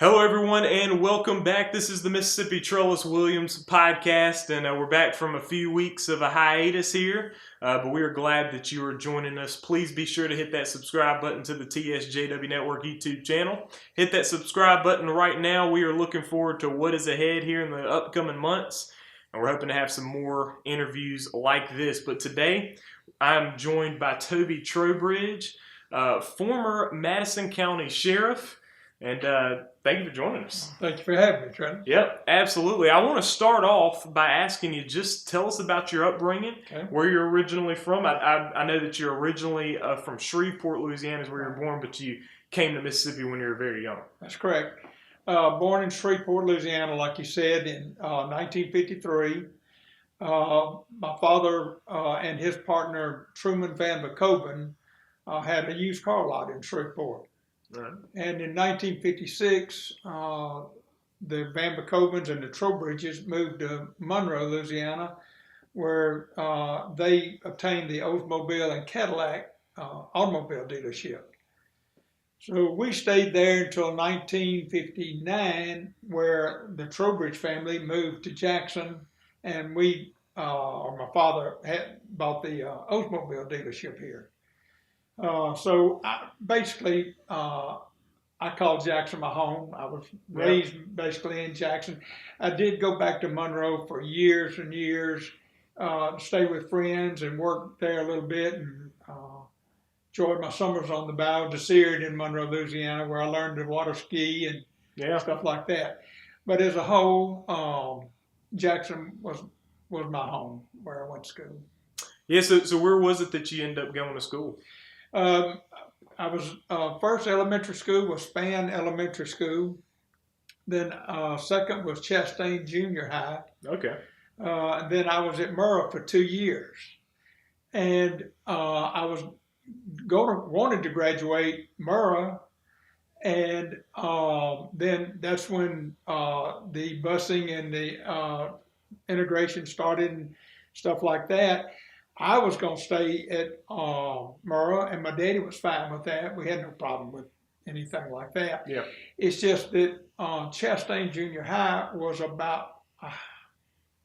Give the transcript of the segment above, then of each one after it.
Hello, everyone, and welcome back. This is the Mississippi Trellis Williams podcast, and we're back from a few weeks of a hiatus here, but we are glad that you are joining us. Please be sure to hit that subscribe button to the TSJW Network YouTube channel. Hit that subscribe button right now. We are looking forward to what is ahead here in the upcoming months, and we're hoping to have some more interviews like this. But today, I'm joined by Toby Trowbridge, former Madison County Sheriff. And thank you for joining us. Thank you for having me, Trent. Yep, absolutely. I want to start off by asking you, just tell us about your upbringing, where you're originally from. I know that you're originally from Shreveport, Louisiana is where you were born, but you came to Mississippi when you were very young. That's correct. Born in Shreveport, Louisiana, like you said, in 1953. My father and his partner, Truman Van McCoven, had a used car lot in Shreveport. Right. And in 1956, the Van McCovens and the Trowbridges moved to Monroe, Louisiana, where they obtained the Oldsmobile and Cadillac automobile dealership. So we stayed there until 1959, where the Trowbridge family moved to Jackson, and my father had bought the Oldsmobile dealership here. So I call Jackson my home. I was raised basically in Jackson. I did go back to Monroe for years and years, stay with friends and work there a little bit, and enjoyed my summers on the Bow of the Seard in Monroe, Louisiana, where I learned to water ski and stuff like that. But as a whole, Jackson was my home where I went to school. Yeah, so where was it that you ended up going to school? I was first elementary school was Span Elementary School. Then second was Chastain Junior High. Okay. And then I was at Murrah for 2 years, and I was wanted to graduate Murrah, and then that's when the busing and the integration started and stuff like that. I was going to stay at Murrah, and my daddy was fine with that. We had no problem with anything like that. Yeah. It's just that Chastain Junior High was about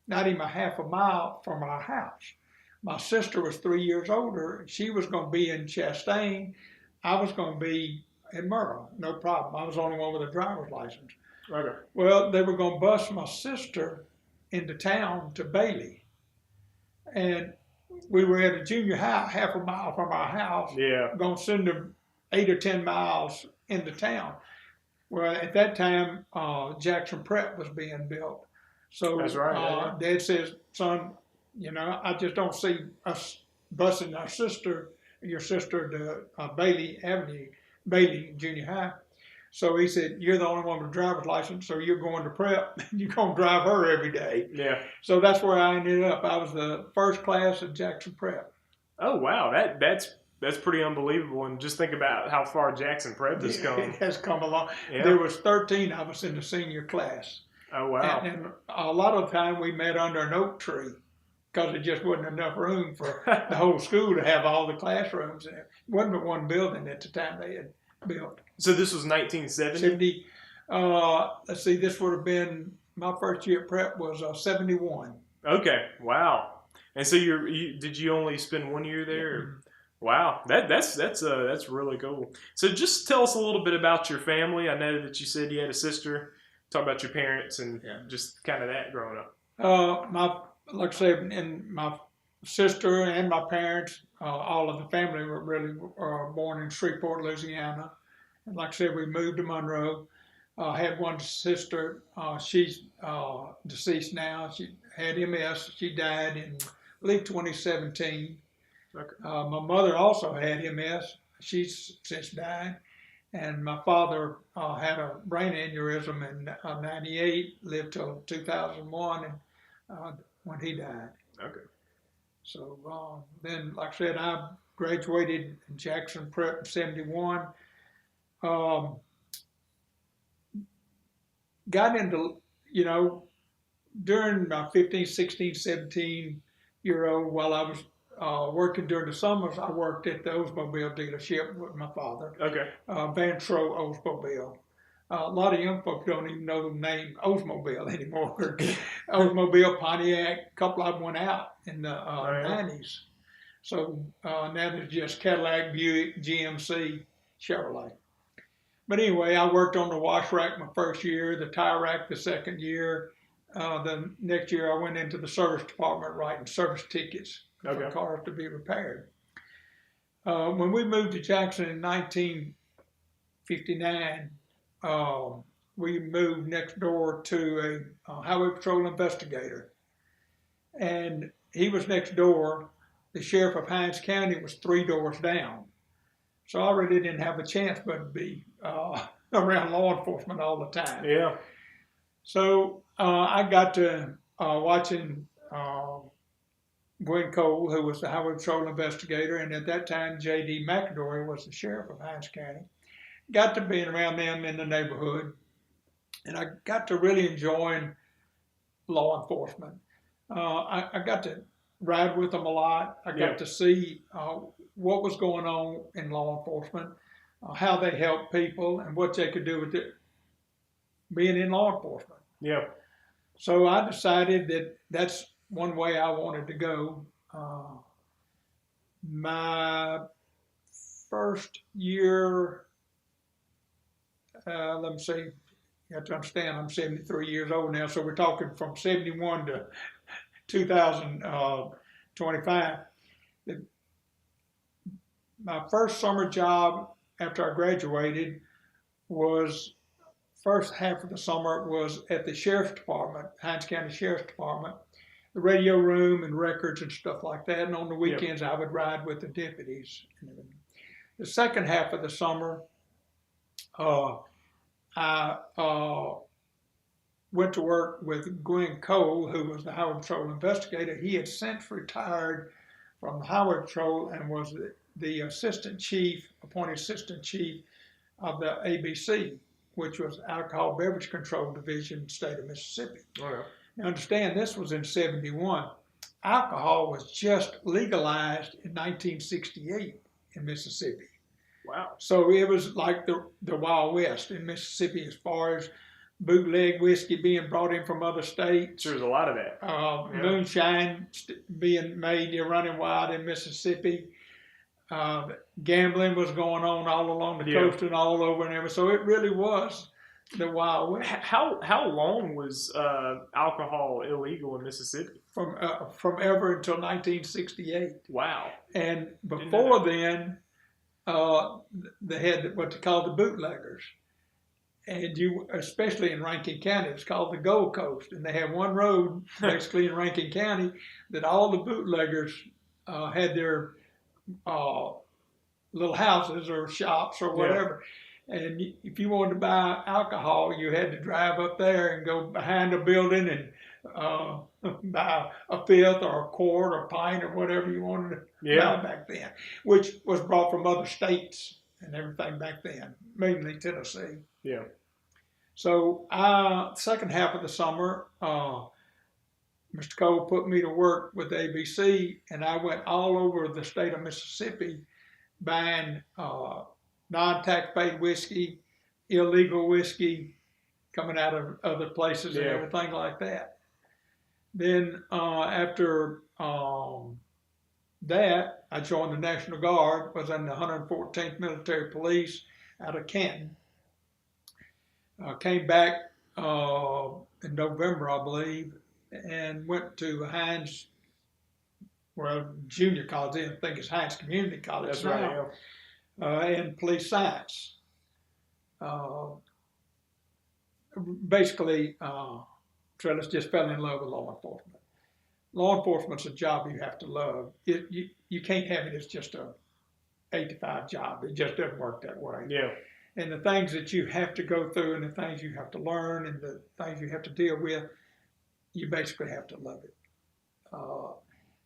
not even a half a mile from our house. My sister was 3 years older, and she was going to be in Chastain. I was going to be in Murrah, no problem. I was the only one with a driver's license. Okay. Well, they were going to bus my sister into town to Bailey, and we were at a junior high half a mile from our house, going to send them 8 or 10 miles into town. Well, at that time, Jackson Prep was being built. So that's right, Dad says, son, I just don't see us busing your sister to Bailey Junior High. So he said, you're the only one with a driver's license, so you're going to prep. You're going to drive her every day. Yeah. So that's where I ended up. I was the first class at Jackson Prep. Oh, wow. That's pretty unbelievable. And just think about how far Jackson Prep has come. It has come along. Yeah. There was 13 of us in the senior class. Oh, wow. And a lot of the time we met under an oak tree because there just wasn't enough room for the whole school to have all the classrooms. It wasn't but one building at the time they had built. So this was 1970? Let's see, this would have been, my first year at prep was 71. Okay, wow. And so did you only spend 1 year there? Mm-hmm. Wow, that's really cool. So just tell us a little bit about your family. I know that you said you had a sister. Talk about your parents and just kind of that growing up. Like I said, and my sister and my parents, all of the family were really born in Shreveport, Louisiana. And like I said, we moved to Monroe. I had one sister. She's deceased now. She had MS. She died in, I believe, 2017. Okay. My mother also had MS. She's since died. And my father had a brain aneurysm in 98, lived till 2001, and when he died. Okay. So then, like I said, I graduated in Jackson Prep in 71. Got into, during my 15, 16, 17-year-old, while I was working during the summers, I worked at the Oldsmobile dealership with my father. Okay. Van Tro Oldsmobile. A lot of young folks don't even know the name Oldsmobile anymore. Oldsmobile, Pontiac, a couple of them went out in the 90s. So now there's just Cadillac, Buick, GMC, Chevrolet. But anyway, I worked on the wash rack my first year, the tire rack the second year. The next year I went into the service department writing service tickets for cars to be repaired. When we moved to Jackson in 1959, we moved next door to a highway patrol investigator. And he was next door. The sheriff of Hinds County was 3 doors down. So I really didn't have a chance but to be around law enforcement all the time. Yeah. So I got to watching Gwen Cole, who was the highway patrol investigator, and at that time J.D. McAdory was the sheriff of Hinds County. Got to being around them in the neighborhood, and I got to really enjoying law enforcement. I got to ride with them a lot. I got to see what was going on in law enforcement, how they helped people, and what they could do with it being in law enforcement. Yeah. So I decided that that's one way I wanted to go. My first year, let me see, you have to understand I'm 73 years old now, so we're talking from 71 to 2025. My first summer job after I graduated was, first half of the summer was at the Sheriff's Department, Hinds County Sheriff's Department, the radio room and records and stuff like that. And on the weekends, I would ride with the deputies. The second half of the summer, I went to work with Gwen Cole, who was the highway patrol investigator. He had since retired from the highway patrol and was the assistant chief, appointed assistant chief of the ABC, which was Alcohol Beverage Control Division, state of Mississippi. Now understand, this was in 71. Alcohol was just legalized in 1968 in Mississippi. Wow. So it was like the Wild West in Mississippi as far as bootleg whiskey being brought in from other states. There's a lot of that. Moonshine being made, running wild in Mississippi. Gambling was going on all along the coast and all over and everything. So it really was the Wild West. How long was alcohol illegal in Mississippi? From ever until 1968. Wow. And before then, they had what they called the bootleggers. And especially in Rankin County, it's called the Gold Coast. And they had one road, basically in Rankin County, that all the bootleggers had their little houses or shops or whatever. And if you wanted to buy alcohol, you had to drive up there and go behind a building and buy a fifth or a quart or a pint or whatever you wanted to buy back then, which was brought from other states and everything back then, mainly Tennessee. Yeah. So second half of the summer, Mr. Cole put me to work with ABC, and I went all over the state of Mississippi buying non-tax paid whiskey, illegal whiskey coming out of other places and everything like that. Then after that, I joined the National Guard, was in the 114th Military Police out of Canton. Came back in November, I believe, and went to Hinds, junior college. I think it's Hinds Community College. That's now, right. In police science. Basically, Trellis just fell in love with law enforcement. Law enforcement's a job you have to love. You can't have it as just a 8 to 5 job. It just doesn't work that way. Yeah. And the things that you have to go through and the things you have to learn and the things you have to deal with, you basically have to love it.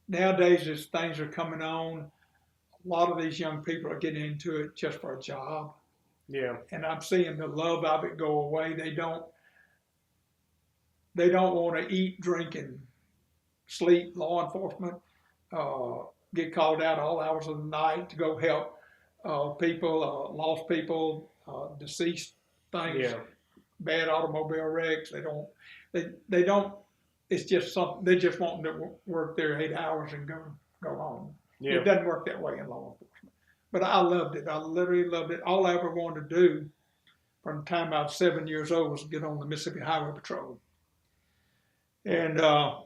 Nowadays, as things are coming on, a lot of these young people are getting into it just for a job. Yeah. And I'm seeing the love of it go away. They don't want to eat, drink, and sleep. Law enforcement get called out all hours of the night to go help people, lost people, deceased things, Yeah. bad automobile wrecks. They don't. It's just something. They just want to work their 8 hours and go home. Yeah. It doesn't work that way in law enforcement. But I loved it. I literally loved it. All I ever wanted to do from the time I was 7 years old was get on the Mississippi Highway Patrol. And I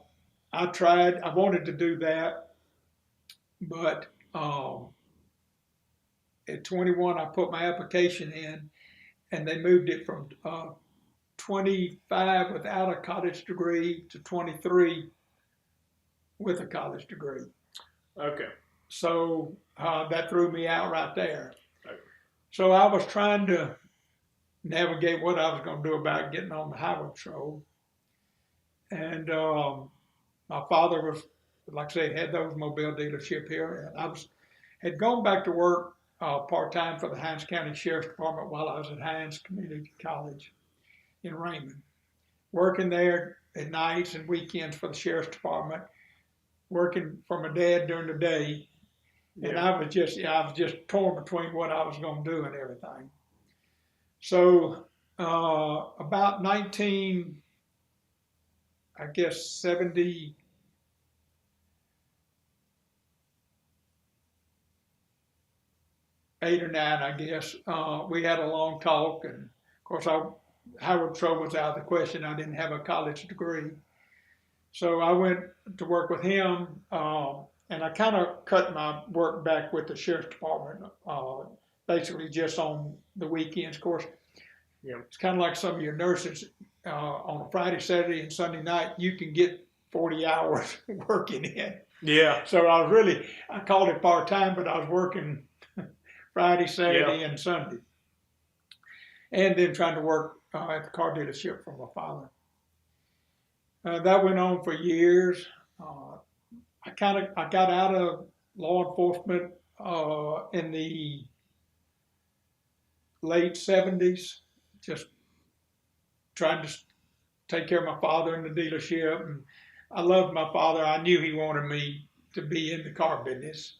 wanted to do that, but at 21, I put my application in, and they moved it from 25 without a college degree to 23 with a college degree. Okay. So that threw me out right there. Okay. So I was trying to navigate what I was going to do about getting on the highway patrol. And my father was, like I say, had those mobile dealership here. And I had gone back to work part-time for the Hinds County Sheriff's Department while I was at Hinds Community College in Raymond, working there at nights and weekends for the Sheriff's Department, working for my dad during the day. Yeah. And I was just torn between what I was going to do and everything. So about 78 or 9, I guess, we had a long talk, and of course highway patrol was out of the question. I didn't have a college degree. So I went to work with him, and I kind of cut my work back with the Sheriff's Department, basically just on the weekends. Of course, yeah. It's kind of like some of your nurses on a Friday, Saturday, and Sunday night, you can get 40 hours working in. Yeah. So I called it part-time, but I was working Friday, Saturday, and Sunday. And then trying to work at the car dealership for my father. That went on for years. I got out of law enforcement in the late 70s, just trying to take care of my father in the dealership. And I loved my father. I knew he wanted me to be in the car business.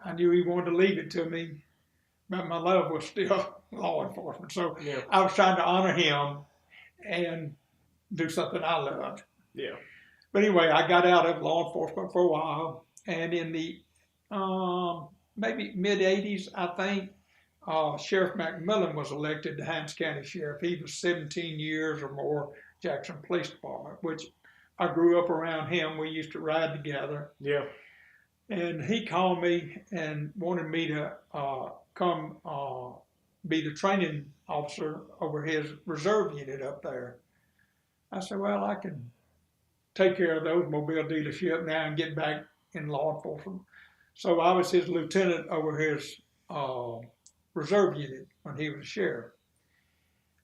I knew he wanted to leave it to me, but my love was still law enforcement. So yeah. I was trying to honor him and do something I loved. Yeah. But anyway, I got out of law enforcement for a while, and in the maybe mid-'80s, I think, Sheriff McMillan was elected to Hinds County Sheriff. He was 17 years or more Jackson Police Department, which I grew up around him. We used to ride together. Yeah. And he called me and wanted me to come be the training officer over his reserve unit up there. I said, well, I can take care of those mobile dealership now and get back in law enforcement. So I was his lieutenant over his reserve unit when he was a sheriff.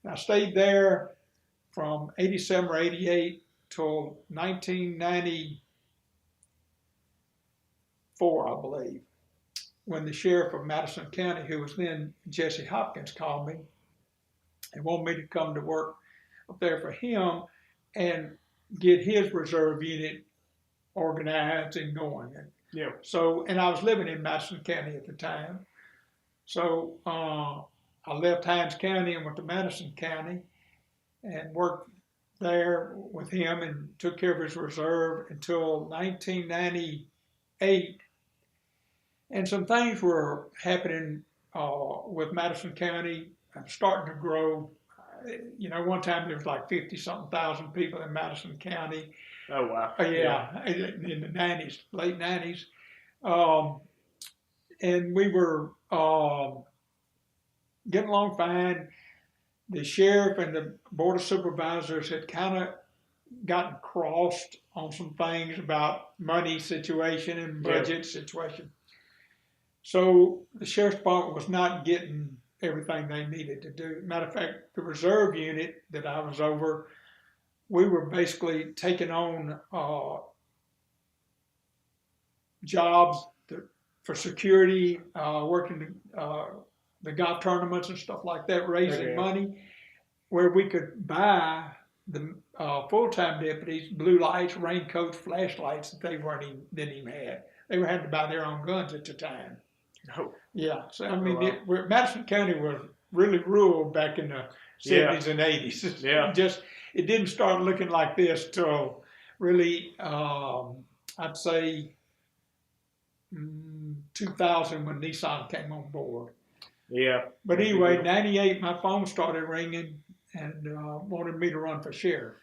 And I stayed there from 87 or 88 till 1994, I believe, when the sheriff of Madison County, who was then Jesse Hopkins, called me and wanted me to come to work up there for him and get his reserve unit organized and going. Yeah. So, and I was living in Madison County at the time. So I left Hinds County and went to Madison County and worked there with him and took care of his reserve until 1998. And some things were happening with Madison County, starting to grow. You know, one time there was like 50-something thousand people in Madison County. Oh, wow. Yeah, in the 90s, late 90s. And we were getting along fine. The sheriff and the board of supervisors had kind of gotten crossed on some things about money situation and budget situation. So the sheriff's department was not getting everything they needed to do. Matter of fact, the reserve unit that I was over, we were basically taking on jobs for security, working the golf tournaments and stuff like that, raising money, where we could buy the full-time deputies blue lights, raincoats, flashlights that didn't even have. They were having to buy their own guns at the time. Oh. Yeah, so I mean, Madison County was really rural back in the 70s and 80s. Yeah. It didn't start looking like this till really, I'd say 2000 when Nissan came on board. Yeah. But anyway, 98, my phone started ringing and wanted me to run for sheriff.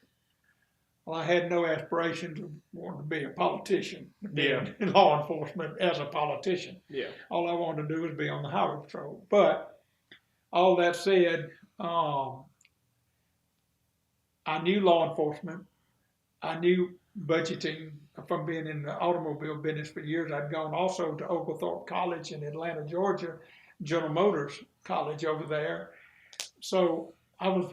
Well, I had no aspirations of wanting to be a politician, be in law enforcement as a politician. Yeah. All I wanted to do was be on the highway patrol. But all that said, I knew law enforcement. I knew budgeting from being in the automobile business for years. I'd gone also to Oglethorpe College in Atlanta, Georgia, General Motors College over there. So I was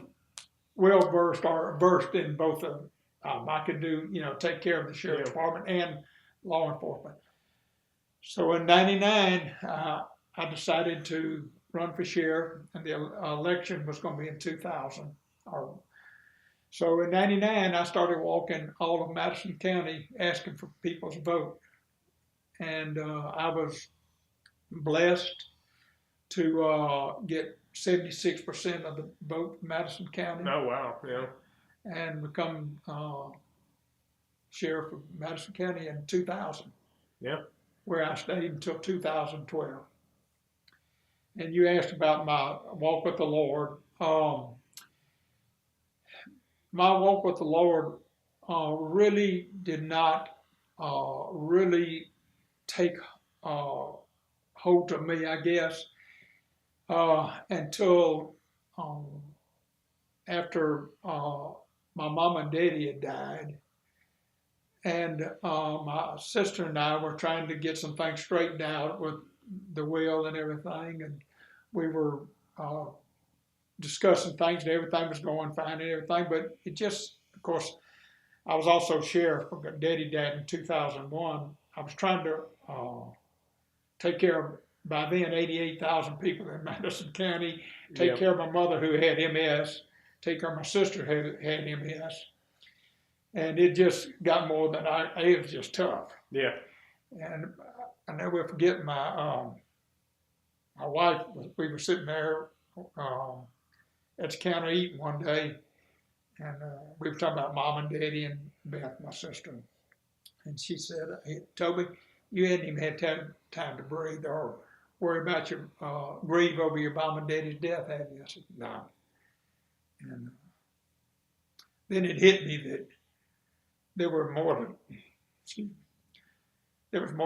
well versed in both of them. I could do, take care of the sheriff's department and law enforcement. So in '99, I decided to run for sheriff, and the election was going to be in 2000. So in '99, I started walking all of Madison County asking for people's vote. And I was blessed to get 76% of the vote in Madison County. Oh, wow, yeah. And become sheriff of Madison County in 2000. Yeah. Where I stayed until 2012. And you asked about my walk with the Lord. My walk with the Lord really did not really take hold of me, I guess, until after my mom and daddy had died. And my sister and I were trying to get some things straightened out with the will and everything. And we were discussing things, and everything was going fine and everything. But it just, of course, I was also sheriff. Daddy died in 2001. I was trying to take care of, by then, 88,000 people in Madison County, take care of my mother who had MS, take care of my sister who had MS. And it just got more than it was just tough. Yeah. And I never forget my wife, we were sitting there at the counter eating one day, and we were talking about mom and daddy and Beth, my sister. And she said, "Hey, Toby, you hadn't even had time to breathe or worry about your, grieve over your mom and daddy's death, have you?" I said, "No." And then it hit me that there was more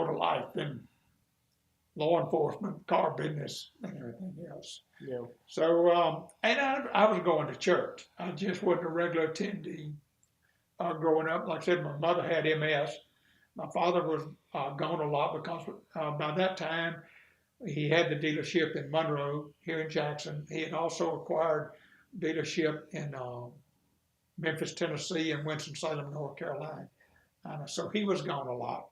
to life than law enforcement, car business, and everything else. Yeah. So, and I was going to church. I just wasn't a regular attendee growing up. Like I said, my mother had MS. My father was gone a lot because by that time he had the dealership in Monroe here in Jackson. He had also acquired dealership in Memphis, Tennessee, and Winston-Salem, North Carolina. So he was gone a lot.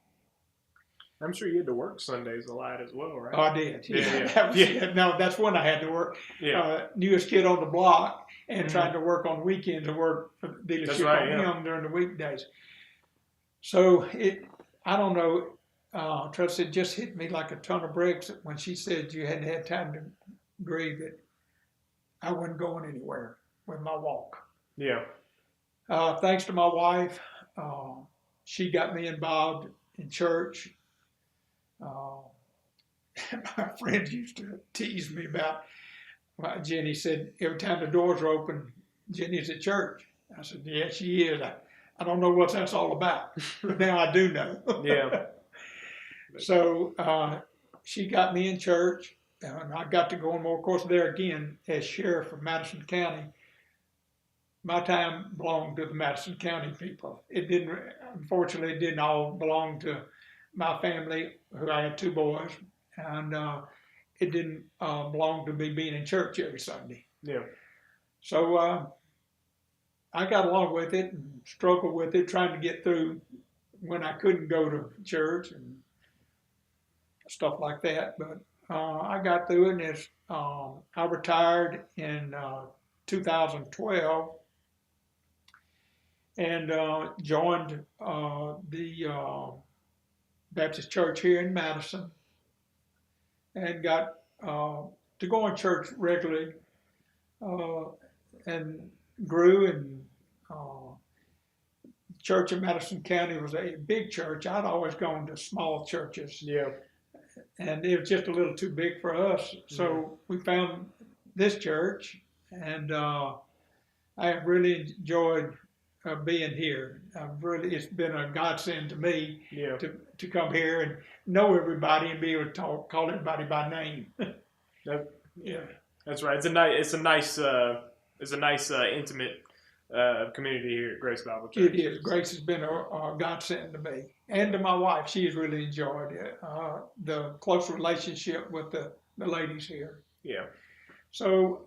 I'm sure you had to work Sundays a lot as well, right? Oh, I did. Yeah. No, that's when I had to work. Yeah. Newest kid on the block and trying to work on weekends and work for the dealership on him during the weekdays. So I don't know, Trellis, it just hit me like a ton of bricks when she said you hadn't had time to grieve that I wasn't going anywhere with my walk. Yeah. Thanks to my wife, she got me involved in church. My friends used to tease me about, Jenny said, every time the doors are open, Jenny's at church. I said, yeah, she is. I don't know what that's all about, but now I do know. Yeah. So she got me in church, and I got to go on more. Of course, there again, as sheriff of Madison County, my time belonged to the Madison County people. Unfortunately, it didn't all belong to my family, who I had two boys, and it didn't belong to me being in church every Sunday. Yeah. So I got along with it and struggled with it, trying to get through when I couldn't go to church and stuff like that. But I got through it, and I retired in 2012 and joined the Baptist Church here in Madison, and got to go in church regularly. and grew, and church in Madison County was a big church. I'd always gone to small churches. Yeah. And it was just a little too big for us. So we found this church, and I have really enjoyed being here. It's been a godsend to me to come here and know everybody and be able to call everybody by name. That's right. It's a nice intimate community here at Grace Bible Church. It is. Grace has been a godsend to me and to my wife. She has really enjoyed it. The close relationship with the ladies here. Yeah. So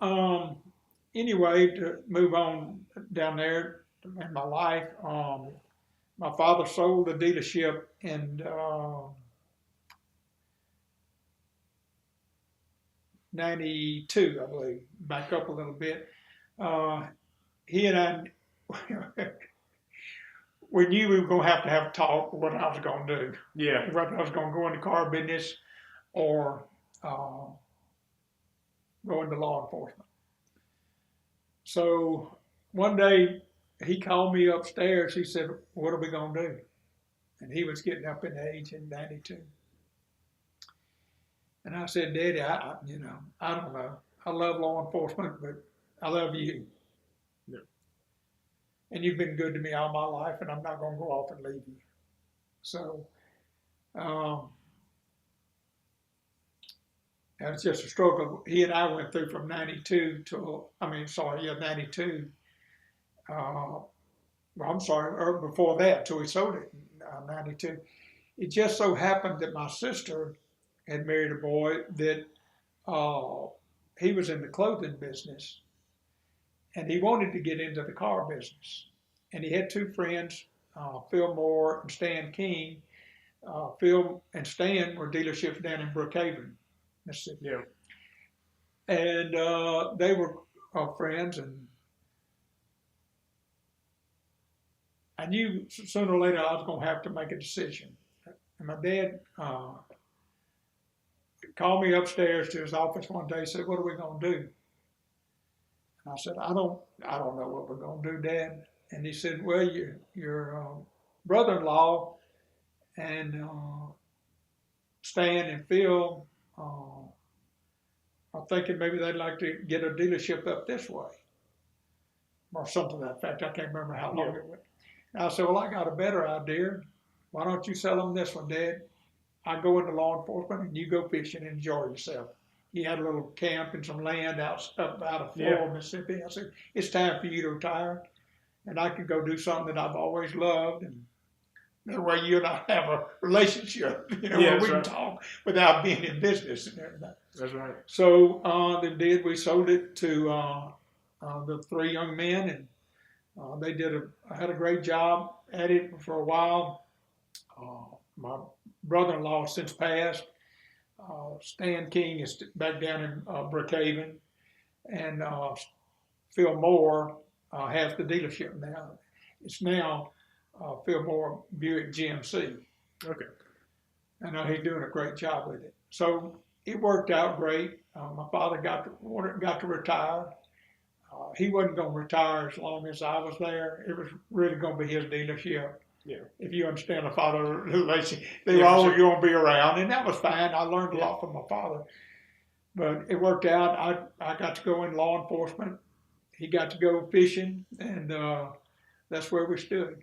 anyway, to move on down there in my life, my father sold the dealership in 92, I believe. Back up a little bit. He and I, we knew we were going to have a talk what I was going to do. Yeah. Whether I was going to go into car business or go into law enforcement. So one day he called me upstairs. He said, "What are we going to do?" And he was getting up in age in 92. And I said, "Daddy, I don't know. I love law enforcement, but I love you. Yeah. And you've been good to me all my life, and I'm not going to go off and leave you." So that was just a struggle he and I went through from 92 till, 92. Or before that, till we sold it in 92. It just so happened that my sister had married a boy that he was in the clothing business, and he wanted to get into the car business. And he had two friends, Phil Moore and Stan King. Phil and Stan were dealerships down in Brookhaven, Mississippi. Yeah. And they were friends, and I knew sooner or later I was going to have to make a decision. And my dad called me upstairs to his office one day and said, "What are we going to do?" And I said, I don't know what we're going to do, Dad." And he said, "Well, your brother-in-law and Stan and Phil are thinking maybe they'd like to get a dealership up this way," or something to that fact. I can't remember how long it was. And I said, "Well, I got a better idea. Why don't you sell them this one, Dad? I go into law enforcement and you go fishing and enjoy yourself." He had a little camp and some land out of Florida, Mississippi. I said, "It's time for you to retire, and I can go do something that I've always loved, and that way you and I have a relationship, where we can talk without being in business and everything." That's right. So we sold it to the three young men, and they had a great job at it for a while. My brother-in-law has since passed. Stan King is back down in Brookhaven, and Phil Moore has the dealership now. It's now Phil Moore Buick GMC. Okay. And he's doing a great job with it. So it worked out great. My father got to retire. He wasn't going to retire as long as I was there. It was really going to be his dealership. Yeah. If you understand a father relation, they were always going to be around, and that was fine. I learned a lot from my father, but it worked out. I got to go in law enforcement. He got to go fishing, and that's where we stood.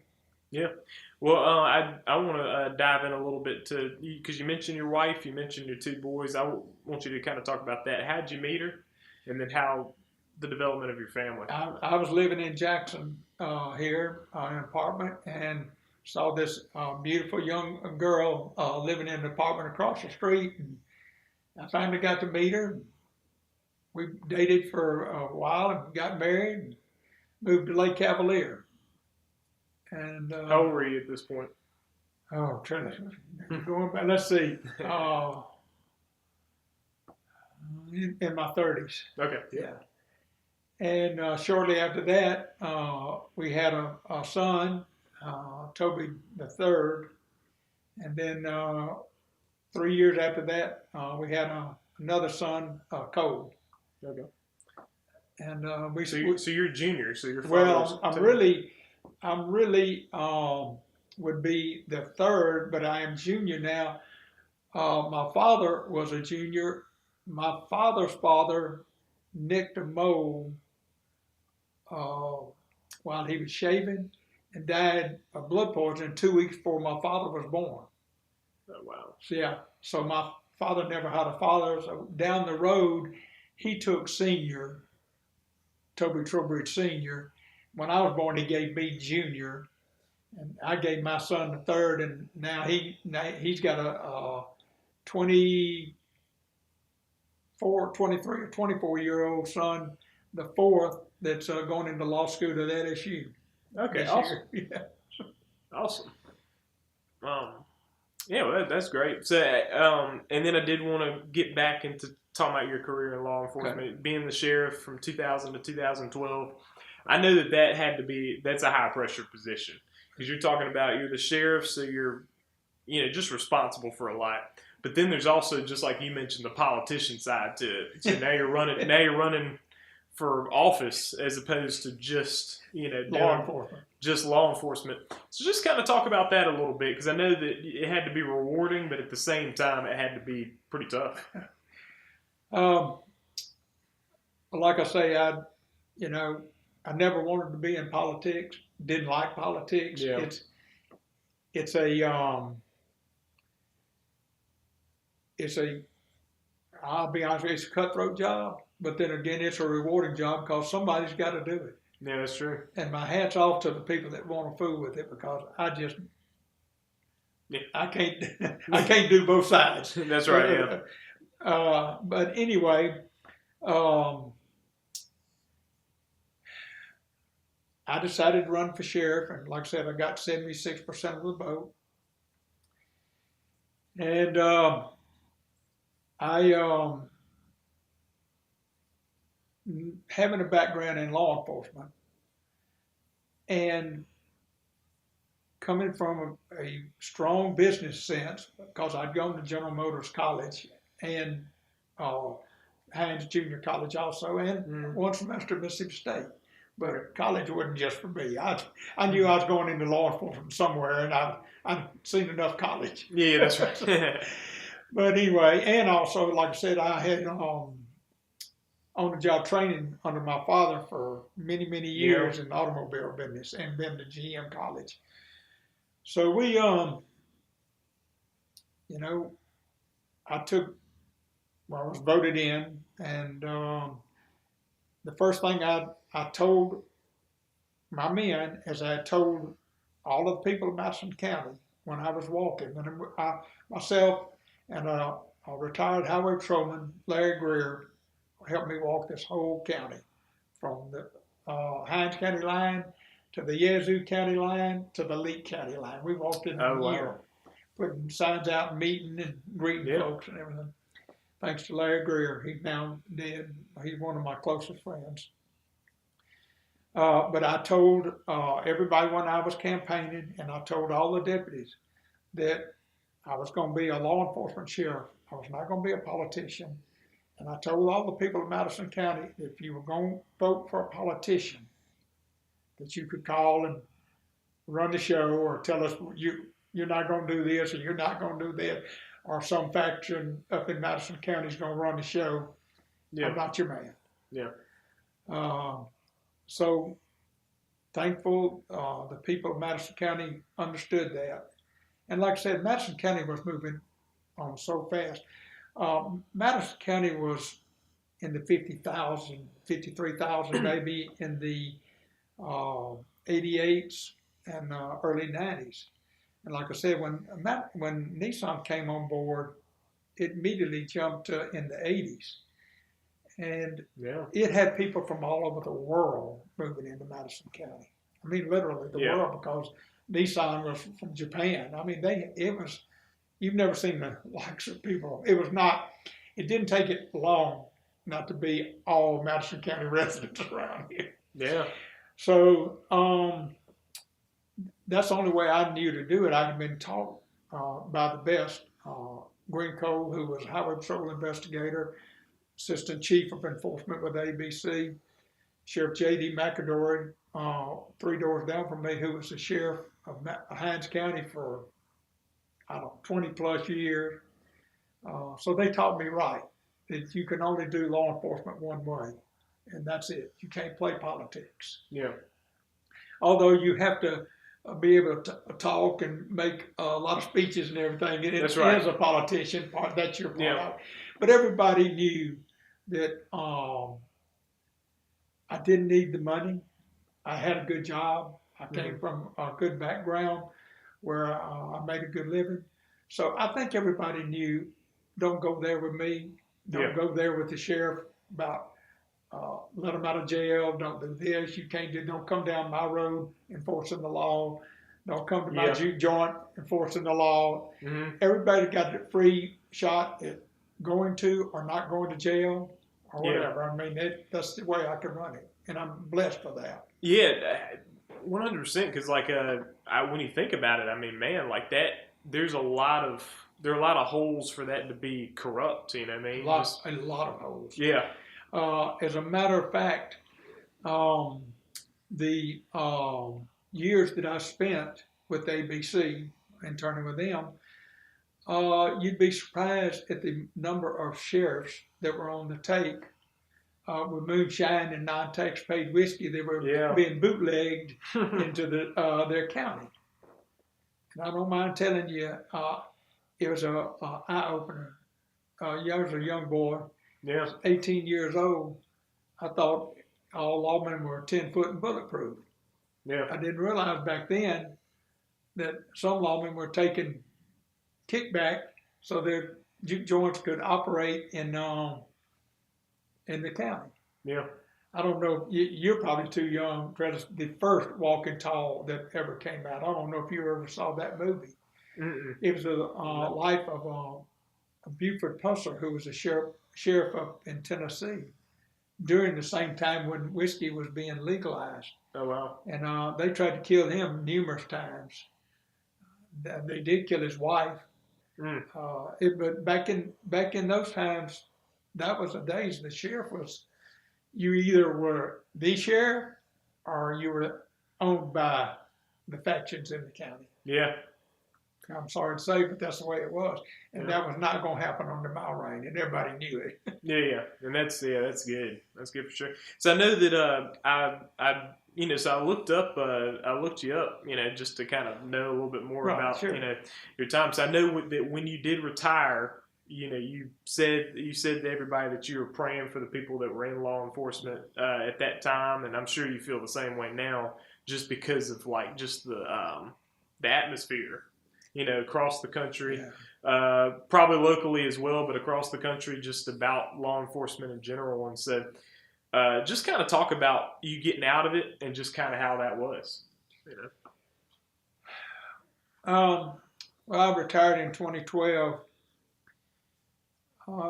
Yeah. Well, I want to dive in a little bit to you, because you mentioned your wife, you mentioned your two boys. I want you to kind of talk about that. How did you meet her, and then how the development of your family? I was living in Jackson here in an apartment, and saw this beautiful young girl living in an apartment across the street, and I finally got to meet her. We dated for a while and got married and moved to Lake Cavalier. And how old were you at this point? Oh, going back, let's see, in my 30s. Okay. Yeah. And shortly after that, we had a son, Toby the third, and then 3 years after that, we had another son, Cole. Okay. And so you're a junior. So you're well, I'm really would be the third, but I am junior now. My father was a junior. My father's father nicked a mole while he was shaving and died of blood poisoning 2 weeks before my father was born. Oh, wow. So, yeah, so my father never had a father. So down the road, he took senior, Toby Trowbridge Sr. When I was born, he gave me junior, and I gave my son the third, and now he's got a 24, 23, or 24-year-old son, the fourth, that's going into law school at LSU. Okay, awesome. Yeah. Awesome. Yeah, well, that's great. So, and then I did want to get back into talking about your career in law enforcement, okay. Being the sheriff from 2000 to 2012. I know that had to be, that's a high pressure position because you're talking about you're the sheriff, so you're, just responsible for a lot. But then there's also, just like you mentioned, the politician side to it. So now you're running for office as opposed to just, law enforcement. Just law enforcement. So just kind of talk about that a little bit, because I know that it had to be rewarding, but at the same time, it had to be pretty tough. Like I say, I never wanted to be in politics. Didn't like politics. Yeah. I'll be honest with you, it's a cutthroat job, but then again, it's a rewarding job because somebody's got to do it. Yeah, that's true. And my hat's off to the people that want to fool with it, because I can't do both sides. That's right. Yeah. But anyway, I decided to run for sheriff, and like I said, I got 76% of the vote. And having a background in law enforcement and coming from a strong business sense, because I'd gone to General Motors College and Hines Junior College also, and one semester at Mississippi State. But college wasn't just for me. I knew I was going into law enforcement somewhere, and I'd seen enough college. Yeah, that's right. But anyway, and also, like I said, I had on-the-job training under my father for many, many years in the automobile business, and been to GM College. So we, I was voted in, and the first thing I told my men, as I told all of the people of Madison County when I was walking, and myself and a retired highway patrolman, Larry Greer, helped me walk this whole county from the Hines County line to the Yazoo County line to the Lee County line. We walked in a year, putting signs out, and meeting and greeting folks and everything. Thanks to Larry Greer. He's now dead. He's one of my closest friends. But I told everybody when I was campaigning, and I told all the deputies, that I was going to be a law enforcement sheriff. I was not going to be a politician. And I told all the people of Madison County, if you were going to vote for a politician, that you could call and run the show, or tell us you're not going to do this, or you're not going to do that, or some faction up in Madison County is going to run the show. Yeah. I'm not your man. Yeah. So thankful the people of Madison County understood that. And like I said, Madison County was moving on so fast. Madison County was in the 50,000, 53,000 maybe in the 88s and early 90s. And like I said, when Nissan came on board, it immediately jumped in the 80s. And it had people from all over the world moving into Madison County. I mean, literally the world, because Nissan was from Japan. I mean, you've never seen the likes of people. It didn't take it long not to be all Madison County residents around here. Yeah. So that's the only way I knew to do it. I'd been taught by the best. Green Cole, who was a highway patrol investigator, assistant chief of enforcement with ABC, Sheriff J.D. McAdory, 3 doors down from me, who was the sheriff of Hinds County for, I don't know, 20 plus years. So they taught me right that you can only do law enforcement one way, and that's it. You can't play politics. Yeah. Although you have to be able to talk and make a lot of speeches and everything. And That's right. as a politician, that's your part Yeah. of it. But everybody knew that I didn't need the money. I had a good job. I came from a good background where I made a good living. So I think everybody knew, don't go there with me. Don't go there with the sheriff about let them out of jail. Don't do this. You can't do. Don't come down my road enforcing the law. Don't come to my juke joint enforcing the law. Everybody got a free shot at going to or not going to jail or whatever. I mean, that's the way I can run it, and I'm blessed for that. Yeah, 100%. Because like, when you think about it, I mean, man, like that. There are a lot of holes for that to be corrupt. You know what I mean? A lot of holes. Yeah. As a matter of fact, the years that I spent with ABC, interning with them, you'd be surprised at the number of sheriffs that were on the take with moonshine and non-tax paid whiskey. They were being bootlegged into their county. And I don't mind telling you, it was an eye-opener. I was a young boy. Yeah. 18 years old. I thought all lawmen were 10 foot and bulletproof. Yeah. I didn't realize back then that some lawmen were taking kickback so their juke joints could operate in the county. Yeah. I don't know. You're probably too young. Trellis, the first Walking Tall that ever came out. I don't know if you ever saw that movie. It was a life of Buford Pusler, who was a sheriff up in Tennessee during the same time when whiskey was being legalized. Oh, wow. And they tried to kill him numerous times. They did kill his wife. But back in those times, that was the days the sheriff was, you either were the sheriff or you were owned by the factions in the county. Yeah. I'm sorry to say, but that's the way it was. And that was not going to happen under my reign, and everybody knew it. Yeah. And that's good. That's good for sure. So I know that so I looked you up, just to kind of know a little bit more about, your time. So I know that when you did retire, you said to everybody that you were praying for the people that were in law enforcement at that time, and I'm sure you feel the same way now, just because of like just the atmosphere, across the country, probably locally as well, but across the country, just about law enforcement in general. And so, just kind of talk about you getting out of it and just kind of how that was. Well, I retired in 2012.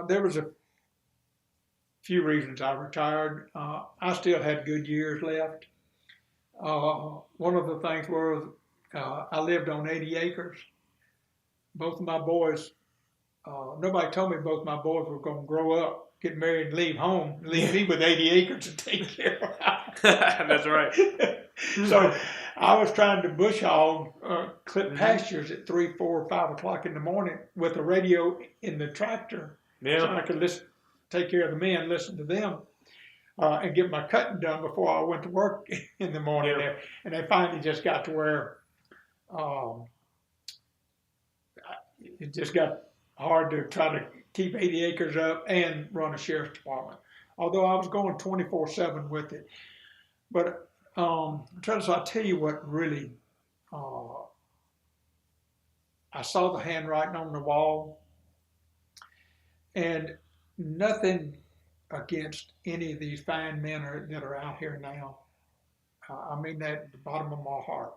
There was a few reasons I retired. I still had good years left. One of the things was I lived on 80 acres. Both of my boys, nobody told me both my boys were going to grow up, get married, and leave home, leave me with 80 acres to take care of. That's right. So I was trying to bush hog, clip pastures at 3, 4, 5 o'clock in the morning with a radio in the tractor. So I could take care of the men, listen to them, and get my cutting done before I went to work in the morning. And they finally just got to where it just got hard to try to keep 80 acres up and run a sheriff's department, although I was going 24/7 with it. But Trellis, I'll tell you what really, I saw the handwriting on the wall, and nothing against any of these fine men that are out here now. I mean that at the bottom of my heart.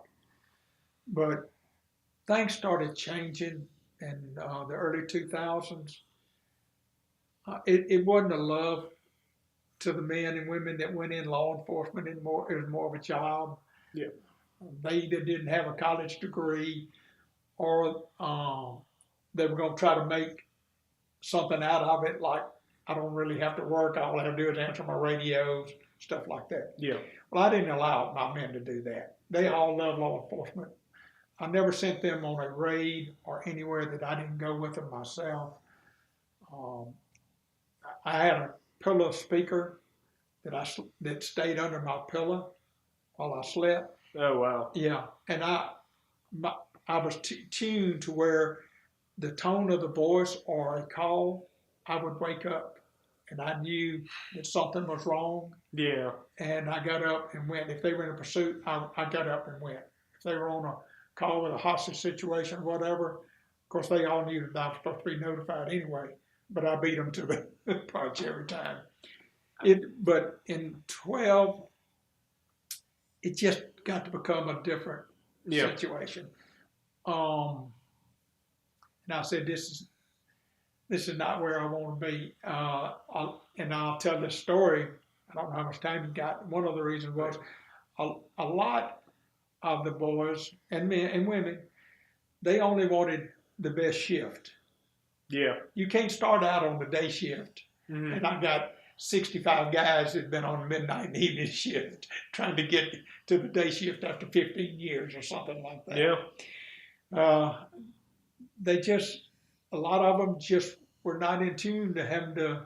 But things started changing in the early 2000s. It wasn't a love to the men and women that went in law enforcement anymore. It was more of a job. Yeah. They either didn't have a college degree or they were going to try to make something out of it, like, I don't really have to work. All I have to do is answer my radios, stuff like that. Yeah. Well, I didn't allow my men to do that. They all love law enforcement. I never sent them on a raid or anywhere that I didn't go with them myself. I had a pillow speaker that stayed under my pillow while I slept. Oh, wow. Yeah, and I was tuned to where the tone of the voice or a call, I would wake up and I knew that something was wrong. Yeah. And I got up and went. If they were in a pursuit, I got up and went. If they were on a call with a hostage situation, whatever, of course, they all knew that I was supposed to be notified anyway, but I beat them to the punch every time. But in 12, it just got to become a different situation. And I said, this is not where I want to be. And I'll tell this story. I don't know how much time you got. One of the reasons was a lot of the boys and men and women, they only wanted the best shift. Yeah. You can't start out on the day shift. Mm-hmm. And I got 65 guys that had been on the midnight and evening shift trying to get to the day shift after 15 years or something like that. Yeah. A lot of them just were not in tune to having to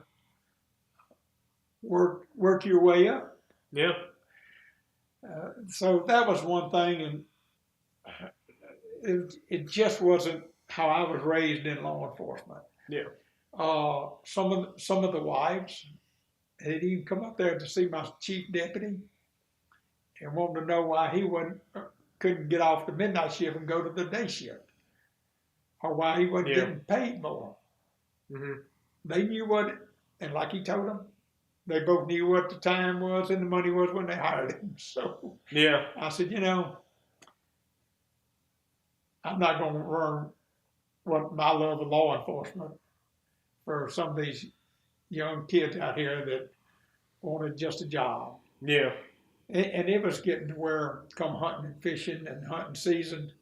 work your way up. Yeah. So that was one thing, and it just wasn't how I was raised in law enforcement. Yeah. Some of the wives had even come up there to see my chief deputy and wanted to know why he couldn't get off the midnight shift and go to the day shift, or why he wasn't getting paid more. Mm-hmm. They knew and like he told them, they both knew what the time was and the money was when they hired him. So yeah, I said, I'm not going to run what my love of law enforcement for some of these young kids out here that wanted just a job. Yeah. And it was getting to where, come hunting and fishing and hunting season,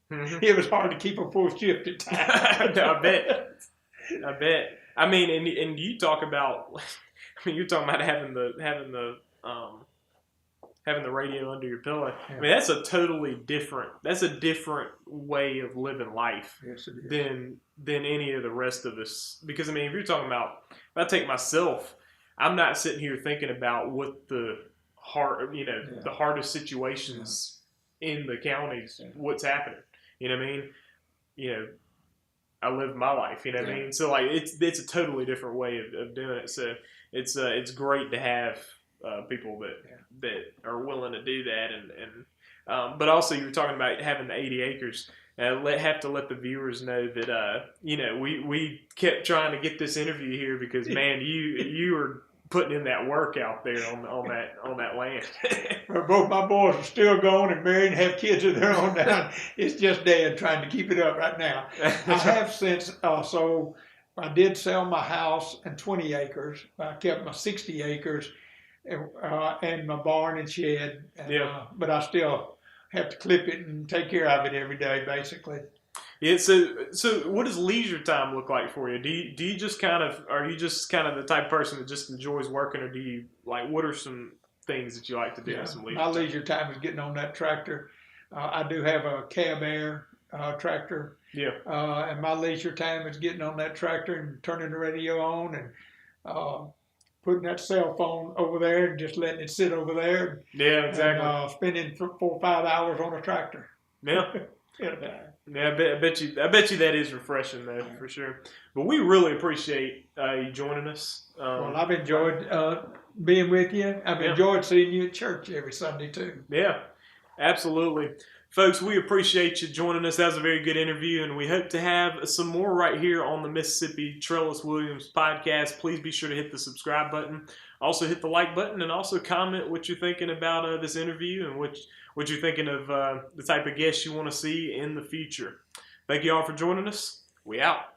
mm-hmm. It was hard to keep a full shift at times. I bet. I mean, and you talk about, you're talking about having the radio under your pillow. Yeah. I mean, that's a different way of living life. Yes, it is. than any of the rest of us. Because I mean, if you're talking about, if I take myself, I'm not sitting here thinking about what the the hardest situations in the counties, what's happening. You know what I mean? I live my life. You know what I mean? So like, it's a totally different way of doing it. So it's great to have people that are willing to do that. And but also you were talking about having the 80 acres. Have to let the viewers know that we kept trying to get this interview here because man, you were putting in that work out there on that land. Both my boys are still going and married and have kids of their own now. It's just Dad trying to keep it up right now. I have since, so I did sell my house and 20 acres. I kept my 60 acres and my barn and shed. But I still have to clip it and take care of it every day, basically. Yeah. So what does leisure time look like for you? Do you just are you just kind of the type of person that just enjoys working, or do you what are some things that you like to do in some leisure time? My leisure time is getting on that tractor. I do have a Cab Air tractor. Yeah. And my leisure time is getting on that tractor and turning the radio on and putting that cell phone over there and just letting it sit over there. Yeah, exactly. And spending 4 or 5 hours on a tractor. Yeah. Yeah, I bet you that is refreshing though, for sure. But we really appreciate you joining us. Well, I've enjoyed being with you. I've enjoyed seeing you at church every Sunday too. Yeah, absolutely. Folks, we appreciate you joining us. That was a very good interview, and we hope to have some more right here on the Mississippi Trellis Williams podcast. Please be sure to hit the subscribe button. Also hit the like button, and also comment what you're thinking about this interview and what you're thinking of the type of guests you want to see in the future. Thank you all for joining us. We out.